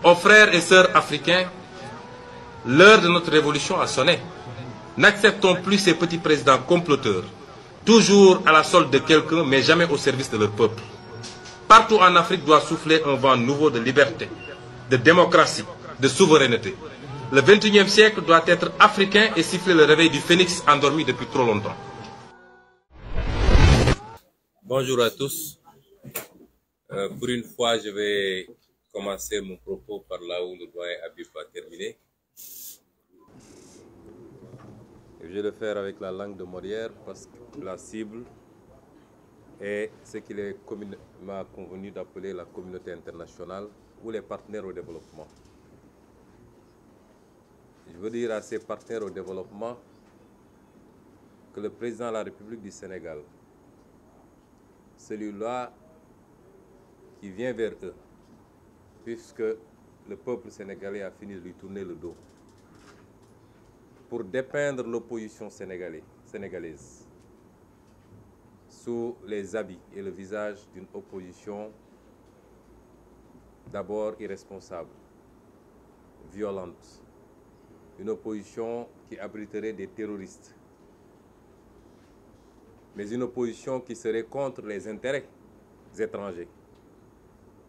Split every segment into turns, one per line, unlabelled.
Aux frères et sœurs africains, l'heure de notre révolution a sonné. N'acceptons plus ces petits présidents comploteurs, toujours à la solde de quelqu'un, mais jamais au service de leur peuple. Partout en Afrique doit souffler un vent nouveau de liberté, de démocratie, de souveraineté. Le 21e siècle doit être africain et siffler le réveil du phénix endormi depuis trop longtemps.
Bonjour à tous. Pour une fois, je vais commencer mon propos par là où le doyen Habib a terminé. Je vais le faire avec la langue de Molière parce que la cible est ce qu'il est communément convenu d'appeler la communauté internationale ou les partenaires au développement. Je veux dire à ces partenaires au développement que le président de la République du Sénégal, celui-là qui vient vers eux, puisque le peuple sénégalais a fini de lui tourner le dos, pour dépeindre l'opposition sénégalaise sous les habits et le visage d'une opposition d'abord irresponsable, violente, une opposition qui abriterait des terroristes, mais une opposition qui serait contre les intérêts étrangers,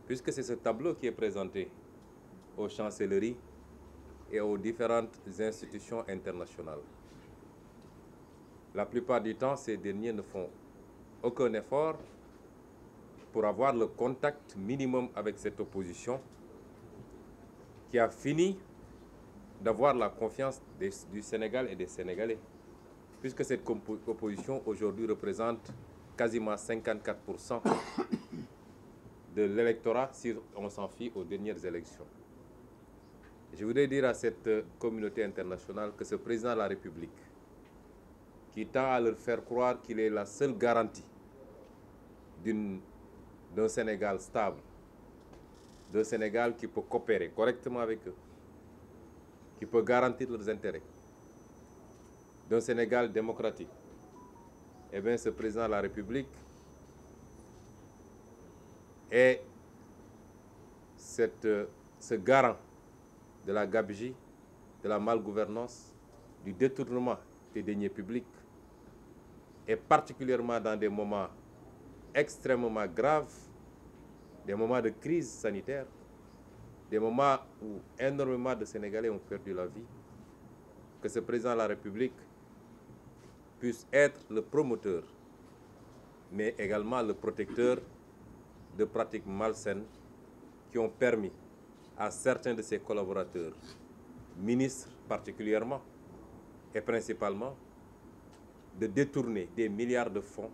puisque c'est ce tableau qui est présenté aux chancelleries et aux différentes institutions internationales. La plupart du temps, ces derniers ne font aucun effort pour avoir le contact minimum avec cette opposition qui a fini d'avoir la confiance du Sénégal et des Sénégalais, puisque cette opposition aujourd'hui représente quasiment 54% de l'électorat si on s'en fie aux dernières élections. Je voudrais dire à cette communauté internationale que ce président de la République, qui tend à leur faire croire qu'il est la seule garantie d'un Sénégal stable, d'un Sénégal qui peut coopérer correctement avec eux, qui peut garantir leurs intérêts, d'un Sénégal démocratique, eh bien ce président de la République est ce garant de la gabegie, de la malgouvernance, du détournement des deniers publics, et particulièrement dans des moments extrêmement graves, des moments de crise sanitaire, des moments où énormément de Sénégalais ont perdu la vie, que ce président de la République puisse être le promoteur, mais également le protecteur de pratiques malsaines qui ont permis à certains de ses collaborateurs, ministres particulièrement et principalement, de détourner des milliards de fonds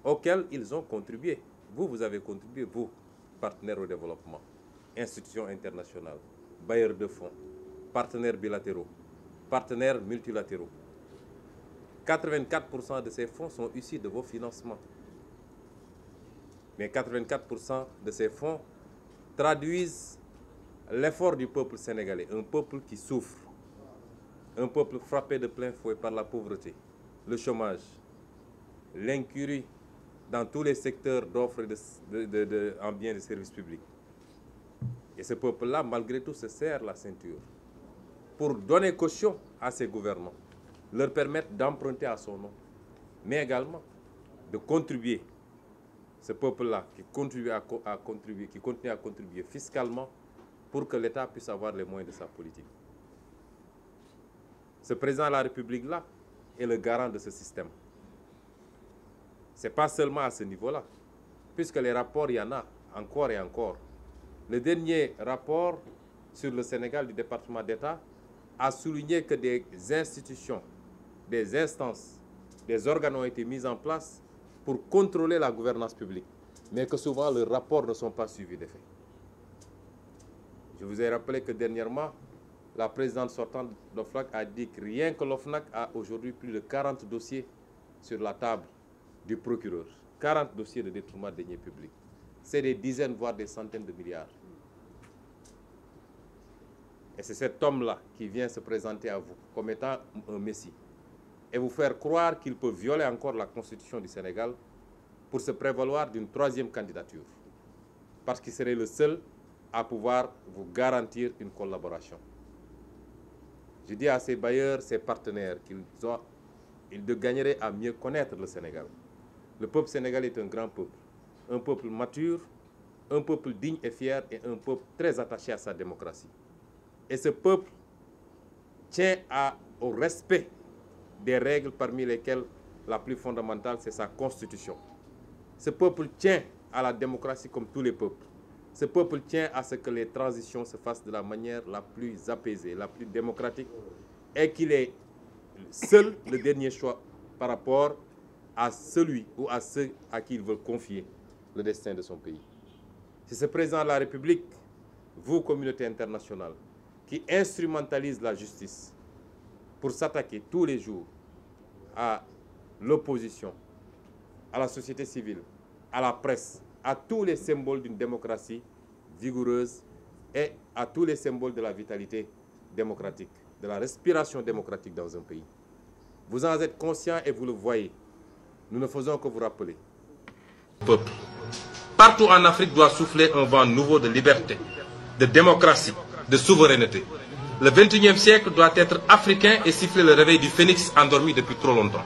auxquels ils ont contribué. Vous avez contribué, vous, partenaires au développement, institutions internationales, bailleurs de fonds, partenaires bilatéraux, partenaires multilatéraux. 84% de ces fonds sont issus de vos financements. Mais 84% de ces fonds traduisent l'effort du peuple sénégalais, un peuple qui souffre, un peuple frappé de plein fouet par la pauvreté, le chômage, l'incurie dans tous les secteurs d'offres en biens de services publics. Et ce peuple-là, malgré tout, se serre la ceinture pour donner caution à ses gouvernants, leur permettre d'emprunter à son nom, mais également de contribuer. Ce peuple-là qui continue à contribuer fiscalement pour que l'État puisse avoir les moyens de sa politique. Ce président de la République-là est le garant de ce système. Ce n'est pas seulement à ce niveau-là, puisque les rapports, il y en a encore et encore. Le dernier rapport sur le Sénégal du département d'État a souligné que des institutions, des instances, des organes ont été mis en place pour contrôler la gouvernance publique, mais que souvent leurs rapports ne sont pas suivis d'effet. Je vous ai rappelé que dernièrement, la présidente sortante de l'OFNAC a dit que rien que l'OFNAC a aujourd'hui plus de 40 dossiers sur la table du procureur. 40 dossiers de détournement de deniers publics. C'est des dizaines, voire des centaines de milliards. Et c'est cet homme-là qui vient se présenter à vous comme étant un messie et vous faire croire qu'il peut violer encore la Constitution du Sénégal pour se prévaloir d'une troisième candidature. Parce qu'il serait le seul à pouvoir vous garantir une collaboration. Je dis à ces bailleurs, ces partenaires, qu'ils gagneraient à mieux connaître le Sénégal. Le peuple sénégalais est un grand un peuple mature, un peuple digne et fier et un peuple très attaché à sa démocratie. Et ce peuple tient au respect des règles parmi lesquelles la plus fondamentale, c'est sa constitution. Ce peuple tient à la démocratie comme tous les peuples. Ce peuple tient à ce que les transitions se fassent de la manière la plus apaisée, la plus démocratique, et qu'il est seul le dernier choix par rapport à celui ou à ceux à qui il veut confier le destin de son pays. C'est ce président de la République, vous, communauté internationale, qui instrumentalise la justice pour s'attaquer tous les jours à l'opposition, à la société civile, à la presse, à tous les symboles d'une démocratie vigoureuse et à tous les symboles de la vitalité démocratique, de la respiration démocratique dans un pays. Vous en êtes conscient et vous le voyez. Nous ne faisons que vous rappeler.
Le peuple, partout en Afrique, doit souffler un vent nouveau de liberté, de démocratie, de souveraineté. Le XXIe siècle doit être africain et siffler le réveil du phénix endormi depuis trop longtemps.